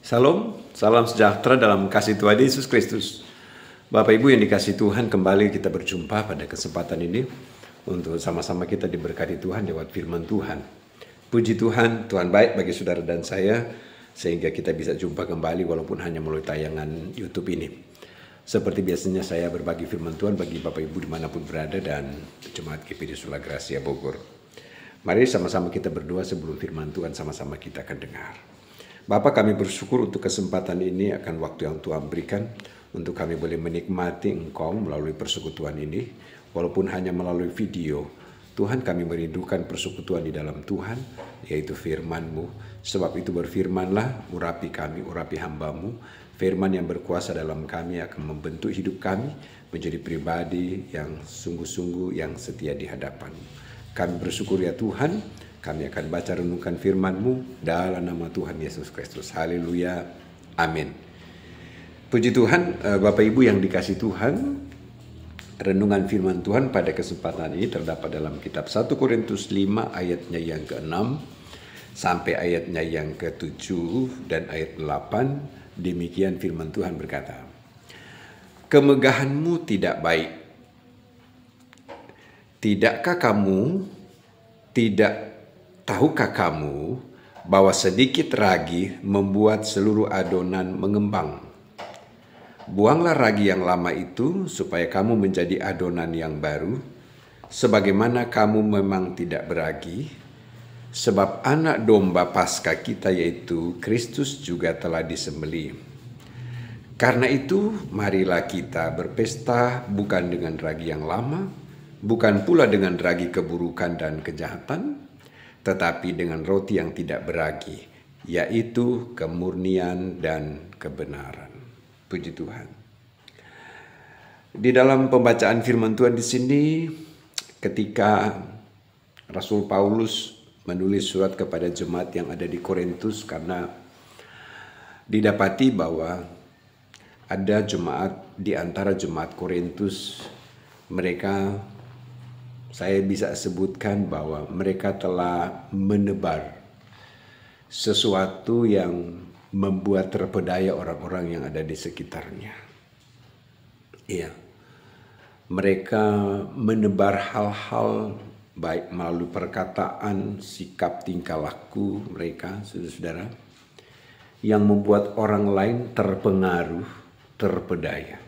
Salam, salam sejahtera dalam kasih Tuhan Yesus Kristus. Bapak Ibu yang dikasih Tuhan, kembali kita berjumpa pada kesempatan ini untuk sama-sama kita diberkati Tuhan lewat firman Tuhan. Puji Tuhan, Tuhan baik bagi saudara dan saya, sehingga kita bisa jumpa kembali walaupun hanya melalui tayangan YouTube ini. Seperti biasanya saya berbagi firman Tuhan bagi Bapak Ibu dimanapun berada dan Jemaat GPD Sula Gracia Bogor. Mari sama-sama kita berdoa sebelum firman Tuhan sama-sama kita akan dengar. Bapa, kami bersyukur untuk kesempatan ini akan waktu yang Tuhan berikan untuk kami boleh menikmati Engkau melalui persekutuan ini. Walaupun hanya melalui video, Tuhan, kami merindukan persekutuan di dalam Tuhan, yaitu firman-Mu. Sebab itu berfirmanlah, urapi kami, urapi hamba-Mu. Firman yang berkuasa dalam kami akan membentuk hidup kami menjadi pribadi yang sungguh-sungguh yang setia di hadapan-Mu. Kami bersyukur ya Tuhan, kami akan baca renungkan firman-Mu dalam nama Tuhan Yesus Kristus. Haleluya. Amin. Puji Tuhan, Bapak Ibu yang dikasih Tuhan, renungan firman Tuhan pada kesempatan ini terdapat dalam kitab 1 Korintus 5 ayatnya yang ke-6 sampai ayatnya yang ke-7 dan ayat 8. Demikian firman Tuhan berkata, "Kemegahanmu tidak baik. Tahukah kamu bahwa sedikit ragi membuat seluruh adonan mengembang? Buanglah ragi yang lama itu supaya kamu menjadi adonan yang baru, sebagaimana kamu memang tidak beragi, sebab anak domba Paskah kita yaitu Kristus juga telah disembelih. Karena itu marilah kita berpesta bukan dengan ragi yang lama, bukan pula dengan ragi keburukan dan kejahatan, tetapi dengan roti yang tidak beragi, yaitu kemurnian dan kebenaran." Puji Tuhan. Di dalam pembacaan firman Tuhan di sini, ketika Rasul Paulus menulis surat kepada jemaat yang ada di Korintus, karena didapati bahwa ada jemaat di antara jemaat Korintus, mereka, saya bisa sebutkan bahwa mereka telah menebar sesuatu yang membuat terpedaya orang-orang yang ada di sekitarnya. Iya, mereka menebar hal-hal baik melalui perkataan, sikap, tingkah laku mereka, saudara-saudara, yang membuat orang lain terpengaruh, terpedaya.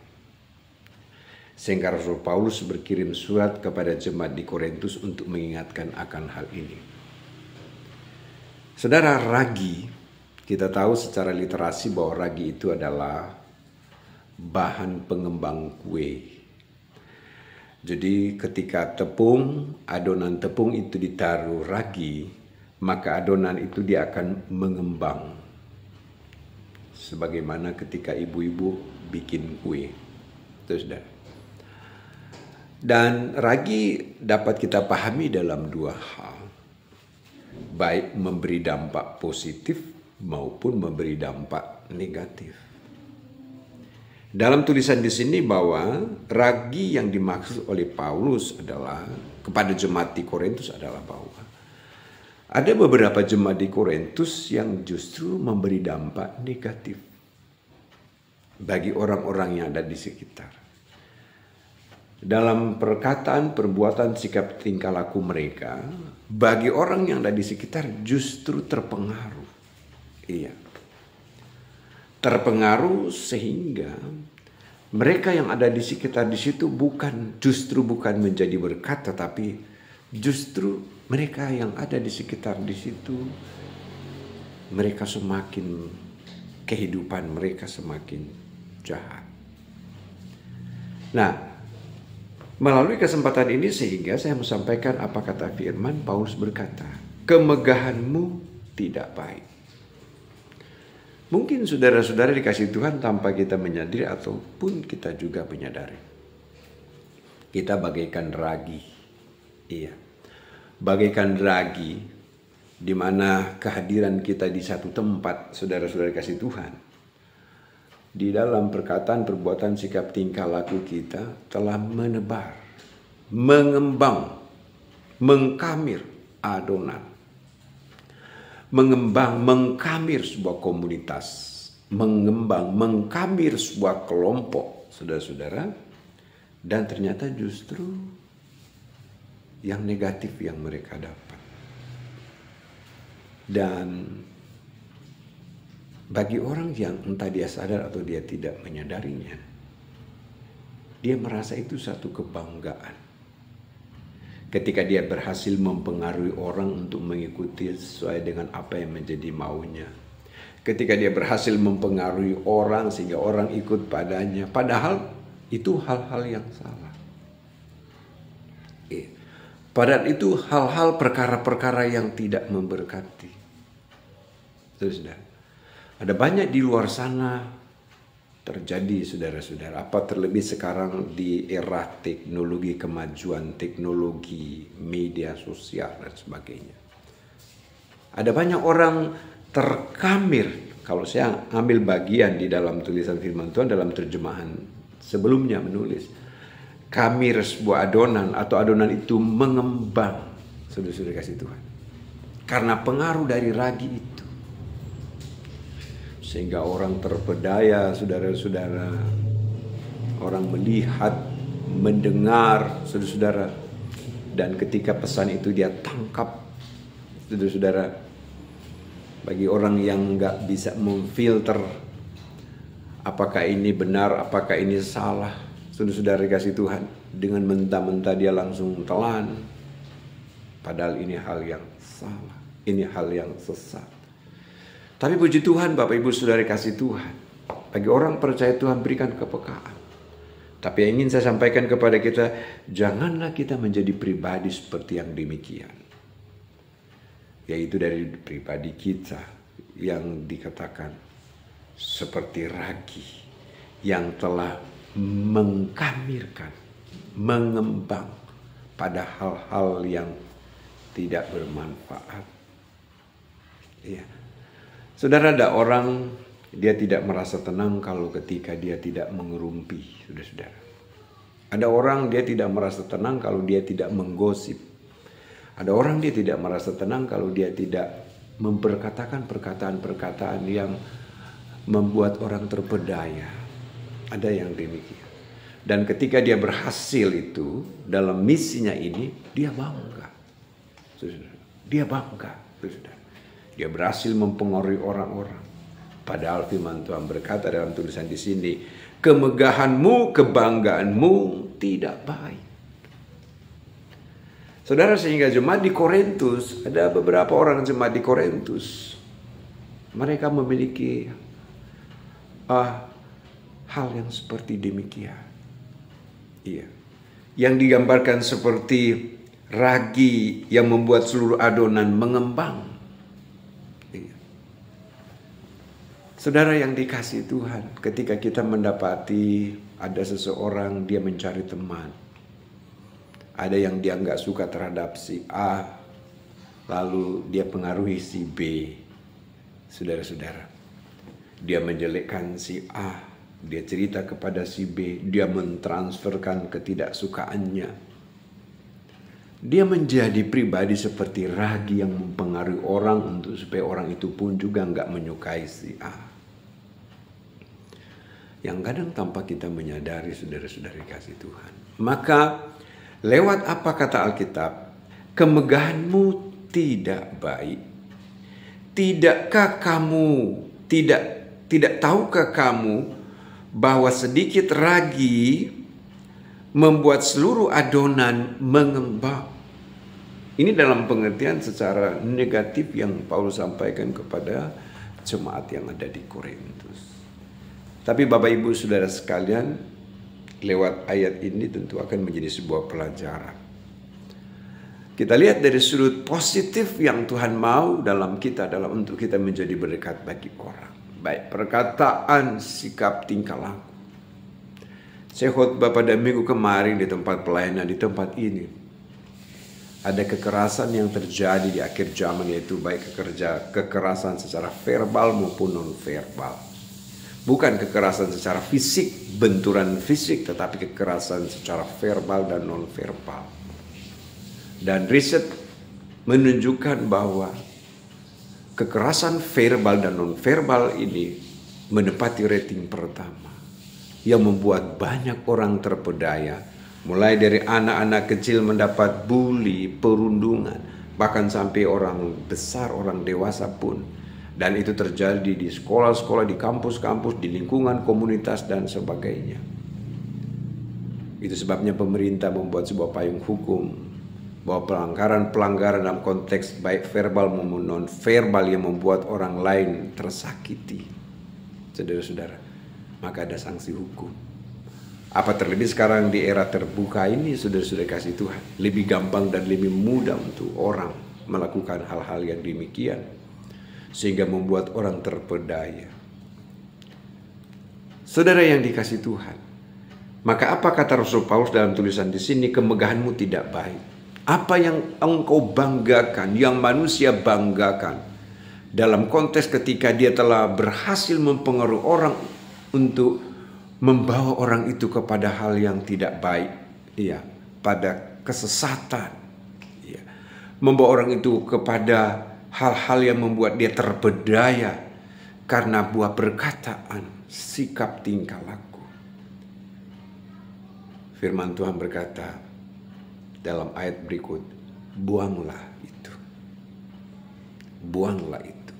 Sehingga Rasul Paulus berkirim surat kepada jemaat di Korintus untuk mengingatkan akan hal ini. Saudara, ragi, kita tahu secara literasi bahwa ragi itu adalah bahan pengembang kue. Jadi ketika adonan tepung itu ditaruh ragi, maka adonan itu dia akan mengembang. Sebagaimana ketika ibu-ibu bikin kue. Itu sudah. Dan ragi dapat kita pahami dalam dua hal. Baik memberi dampak positif maupun memberi dampak negatif. Dalam tulisan di sini bahwa ragi yang dimaksud oleh Paulus adalah kepada jemaat di Korintus adalah bahwa ada beberapa jemaat di Korintus yang justru memberi dampak negatif bagi orang-orang yang ada di sekitar. Dalam perkataan, perbuatan, sikap, tingkah laku mereka, bagi orang yang ada di sekitar justru terpengaruh. Iya. Terpengaruh sehingga mereka yang ada di sekitar di situ bukan menjadi berkat, tetapi justru mereka yang ada di sekitar di situ, mereka semakin, kehidupan mereka semakin jahat. Nah, melalui kesempatan ini sehingga saya mau sampaikan apa kata firman. Paulus berkata, "Kemegahanmu tidak baik." Mungkin saudara-saudara dikasih Tuhan tanpa kita menyadari ataupun kita juga menyadari. Kita bagaikan ragi. Iya. Bagaikan ragi di mana kehadiran kita di satu tempat, saudara-saudara dikasih Tuhan. Di dalam perkataan, perbuatan, sikap, tingkah laku kita telah menebar, mengembang, mengkamir adonan. Mengembang, mengkamir sebuah komunitas. mengembang, mengkamir sebuah kelompok, saudara-saudara, dan ternyata justru yang negatif yang mereka dapat. Dan bagi orang yang entah dia sadar atau dia tidak menyadarinya, dia merasa itu satu kebanggaan. Ketika dia berhasil mempengaruhi orang untuk mengikuti sesuai dengan apa yang menjadi maunya. Ketika dia berhasil mempengaruhi orang sehingga orang ikut padanya. Padahal itu hal-hal yang salah. Padahal itu hal-hal perkara-perkara yang tidak memberkati. Saudara, ada banyak di luar sana terjadi, saudara-saudara. Apa terlebih sekarang di era teknologi, kemajuan teknologi, media sosial dan sebagainya. Ada banyak orang terkamir. Kalau saya ambil bagian di dalam tulisan firman Tuhan dalam terjemahan sebelumnya menulis, kamir sebuah adonan atau adonan itu mengembang, saudara-saudara kasih Tuhan, karena pengaruh dari ragi itu. Sehingga orang terpedaya, saudara-saudara, orang melihat, mendengar, saudara-saudara, dan ketika pesan itu dia tangkap, saudara-saudara, bagi orang yang nggak bisa memfilter apakah ini benar, apakah ini salah, saudara-saudara kasih Tuhan, dengan mentah-mentah dia langsung telan. Padahal ini hal yang salah, ini hal yang sesat. Tapi puji Tuhan, Bapak Ibu Saudara kasih Tuhan, bagi orang percaya Tuhan berikan kepekaan. Tapi yang ingin saya sampaikan kepada kita, janganlah kita menjadi pribadi seperti yang demikian. Yaitu dari pribadi kita yang dikatakan seperti ragi yang telah mengkamirkan, mengembang pada hal-hal yang tidak bermanfaat. Ya. Saudara, ada orang dia tidak merasa tenang kalau ketika dia tidak mengerumpi, saudara-saudara. Ada orang dia tidak merasa tenang kalau dia tidak menggosip. Ada orang dia tidak merasa tenang kalau dia tidak memperkatakan perkataan-perkataan yang membuat orang terpedaya. Ada yang demikian. Dan ketika dia berhasil itu dalam misinya ini, dia bangga. Dia bangga. Dia berhasil mempengaruhi orang-orang. Padahal firman Tuhan berkata dalam tulisan di sini, kemegahanmu, kebanggaanmu tidak baik. Saudara, sehingga jemaat di Korintus, ada beberapa orang jemaat di Korintus, mereka memiliki hal yang seperti demikian. Iya. Yang digambarkan seperti ragi yang membuat seluruh adonan mengembang. Iya. Saudara yang dikasihi Tuhan, ketika kita mendapati ada seseorang dia mencari teman, ada yang dia nggak suka terhadap si A, lalu dia pengaruhi si B. Saudara-saudara, dia menjelekkan si A, dia cerita kepada si B, dia mentransferkan ketidaksukaannya. Dia menjadi pribadi seperti ragi yang mempengaruhi orang untuk supaya orang itu pun juga nggak menyukai si A. Yang kadang tanpa kita menyadari, saudara-saudari kasih Tuhan. Maka lewat apa kata Alkitab? Kemegahanmu tidak baik. Tidakkah kamu, tidak tahukah kamu bahwa sedikit ragi membuat seluruh adonan mengembang? Ini dalam pengertian secara negatif yang Paulus sampaikan kepada jemaat yang ada di Korintus. Tapi Bapak Ibu Saudara sekalian, lewat ayat ini tentu akan menjadi sebuah pelajaran. Kita lihat dari sudut positif yang Tuhan mau dalam kita, dalam untuk kita menjadi berkat bagi orang. Baik perkataan, sikap, tingkah laku. Saya khotbah pada minggu kemarin di tempat pelayanan, di tempat ini. Ada kekerasan yang terjadi di akhir zaman, yaitu baik kekerasan secara verbal maupun non-verbal. Bukan kekerasan secara fisik, benturan fisik, tetapi kekerasan secara verbal dan non-verbal. Dan riset menunjukkan bahwa kekerasan verbal dan non-verbal ini menepati rating pertama yang membuat banyak orang terpedaya, mulai dari anak-anak kecil mendapat bully, perundungan, bahkan sampai orang besar, orang dewasa pun. Dan itu terjadi di sekolah-sekolah, di kampus-kampus, di lingkungan komunitas dan sebagainya. Itu sebabnya pemerintah membuat sebuah payung hukum bahwa pelanggaran-pelanggaran dalam konteks baik verbal maupun non-verbal yang membuat orang lain tersakiti, saudara-saudara, maka ada sanksi hukum. Apa terlebih sekarang di era terbuka ini, saudara-saudara kasih Tuhan, lebih gampang dan lebih mudah untuk orang melakukan hal-hal yang demikian, sehingga membuat orang terpedaya. Saudara yang dikasih Tuhan, maka apa kata Rasul Paulus dalam tulisan di sini? Kemegahanmu tidak baik. Apa yang engkau banggakan, yang manusia banggakan, dalam konteks ketika dia telah berhasil mempengaruhi orang untuk membawa orang itu kepada hal yang tidak baik, ya, pada kesesatan, ya, membawa orang itu kepada hal-hal yang membuat dia terpedaya karena buah perkataan, sikap, tingkah laku. Firman Tuhan berkata dalam ayat berikut, buanglah itu. Buanglah itu.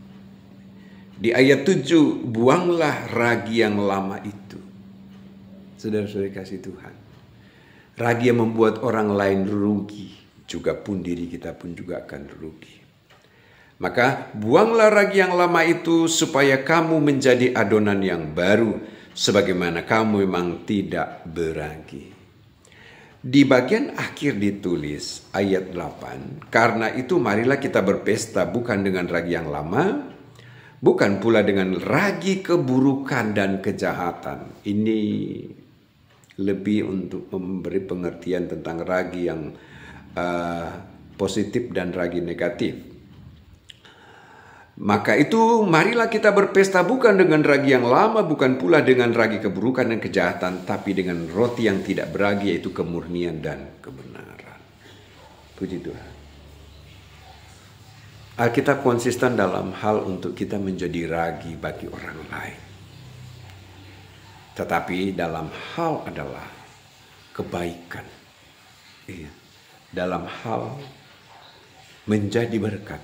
Di ayat 7, buanglah ragi yang lama itu. Saudara-saudara kasih Tuhan, ragi yang membuat orang lain rugi, juga pun diri kita pun juga akan rugi. Maka buanglah ragi yang lama itu supaya kamu menjadi adonan yang baru, sebagaimana kamu memang tidak beragi. Di bagian akhir ditulis ayat 8, karena itu marilah kita berpesta bukan dengan ragi yang lama, bukan pula dengan ragi keburukan dan kejahatan. Ini lebih untuk memberi pengertian tentang ragi yang positif dan ragi negatif. Maka itu marilah kita berpesta bukan dengan ragi yang lama, bukan pula dengan ragi keburukan dan kejahatan, tapi dengan roti yang tidak beragi, yaitu kemurnian dan kebenaran. Puji Tuhan. Alkitab konsisten dalam hal untuk kita menjadi ragi bagi orang lain. Tetapi dalam hal adalah kebaikan. Iya. Dalam hal menjadi berkat.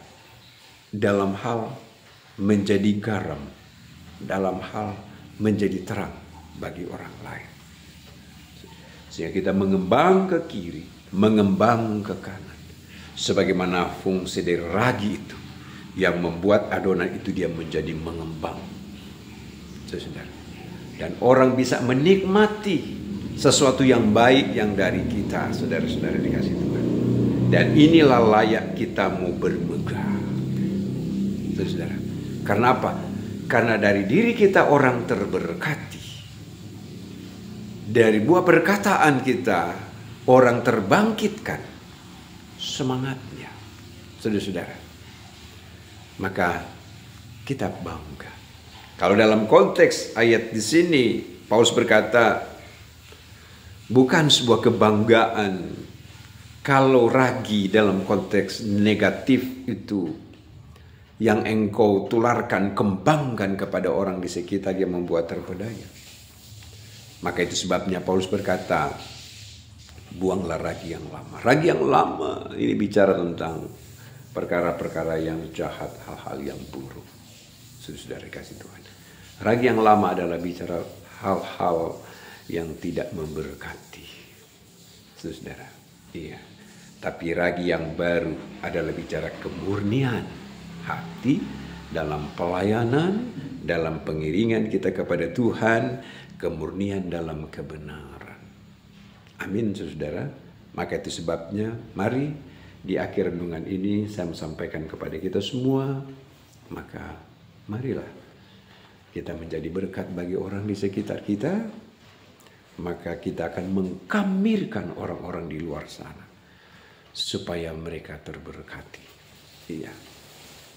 Dalam hal menjadi garam, dalam hal menjadi terang bagi orang lain. Sehingga kita mengembang ke kiri, mengembang ke kanan. Sebagaimana fungsi dari ragi itu yang membuat adonan itu dia menjadi mengembang. Saudara. Dan orang bisa menikmati sesuatu yang baik yang dari kita, saudara-saudara dikasih Tuhan. Dan inilah layak kita mau bermegah. Saudara. Karena apa? Karena dari diri kita orang terberkati. Dari buah perkataan kita orang terbangkitkan semangatnya. Saudara-saudara. Maka kita bangga. Kalau dalam konteks ayat di sini Paulus berkata bukan sebuah kebanggaan kalau ragi dalam konteks negatif itu yang engkau tularkan, kembangkan kepada orang di sekitar yang membuat terpedaya. Maka itu sebabnya Paulus berkata, buanglah ragi yang lama. Ragi yang lama ini bicara tentang perkara-perkara yang jahat, hal-hal yang buruk. Saudara kasih Tuhan. Ragi yang lama adalah bicara hal-hal yang tidak memberkati. Saudara, iya. Tapi ragi yang baru adalah bicara kemurnian hati dalam pelayanan, dalam pengiringan kita kepada Tuhan, kemurnian dalam kebenaran. Amin, saudara. Maka itu sebabnya mari di akhir renungan ini saya sampaikan kepada kita semua, maka marilah kita menjadi berkat bagi orang di sekitar kita, maka kita akan mengkamirkan orang-orang di luar sana supaya mereka terberkati. Iya.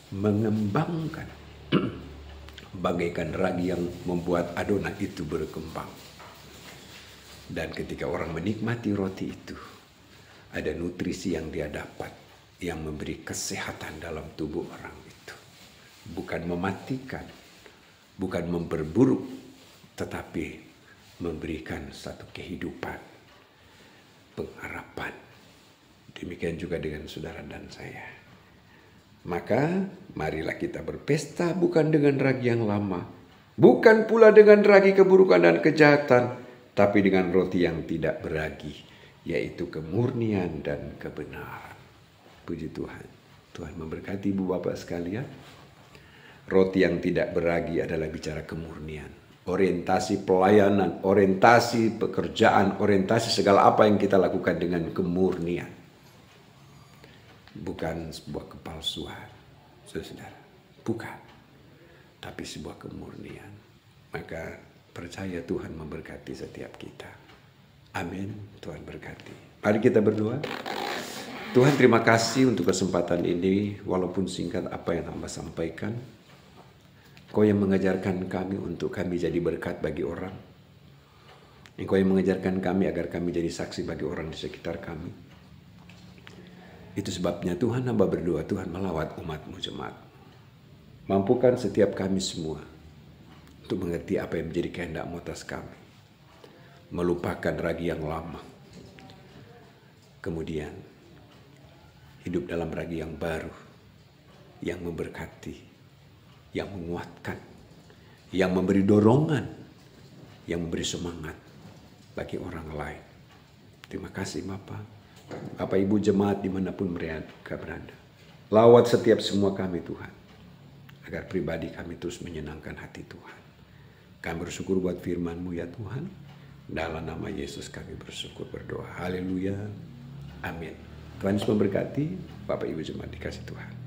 Mengembangkan bagaikan ragi yang membuat adonan itu berkembang. Dan ketika orang menikmati roti itu, ada nutrisi yang dia dapat yang memberi kesehatan dalam tubuh orang itu. Bukan mematikan, bukan memperburuk, tetapi memberikan satu kehidupan, pengharapan. Demikian juga dengan saudara dan saya. Maka marilah kita berpesta bukan dengan ragi yang lama, bukan pula dengan ragi keburukan dan kejahatan, tapi dengan roti yang tidak beragi, yaitu kemurnian dan kebenaran. Puji Tuhan. Tuhan memberkati ibu bapak sekalian. Roti yang tidak beragi adalah bicara kemurnian. Orientasi pelayanan, orientasi pekerjaan, orientasi segala apa yang kita lakukan dengan kemurnian. Bukan sebuah kepalsuan, saudara. Bukan. Tapi sebuah kemurnian. Maka percaya Tuhan memberkati setiap kita. Amin. Tuhan berkati. Mari kita berdoa. Tuhan, terima kasih untuk kesempatan ini. Walaupun singkat apa yang hamba sampaikan, Kau yang mengajarkan kami untuk kami jadi berkat bagi orang. Engkau yang mengajarkan kami agar kami jadi saksi bagi orang di sekitar kami. Itu sebabnya Tuhan, hamba berdoa, Tuhan melawat umat-Mu jemaat. Mampukan setiap kami semua untuk mengerti apa yang menjadi kehendak-Mu atas kami. Melupakan ragi yang lama. Kemudian hidup dalam ragi yang baru, yang memberkati, yang menguatkan, yang memberi dorongan, yang memberi semangat bagi orang lain. Terima kasih Bapak. Bapak Ibu jemaat dimanapun mereka berada. Lawat setiap semua kami Tuhan. Agar pribadi kami terus menyenangkan hati Tuhan. Kami bersyukur buat firman-Mu ya Tuhan. Dalam nama Yesus kami bersyukur berdoa. Haleluya. Amin. Tuhan Yesus memberkati. Bapak Ibu jemaat dikasih Tuhan.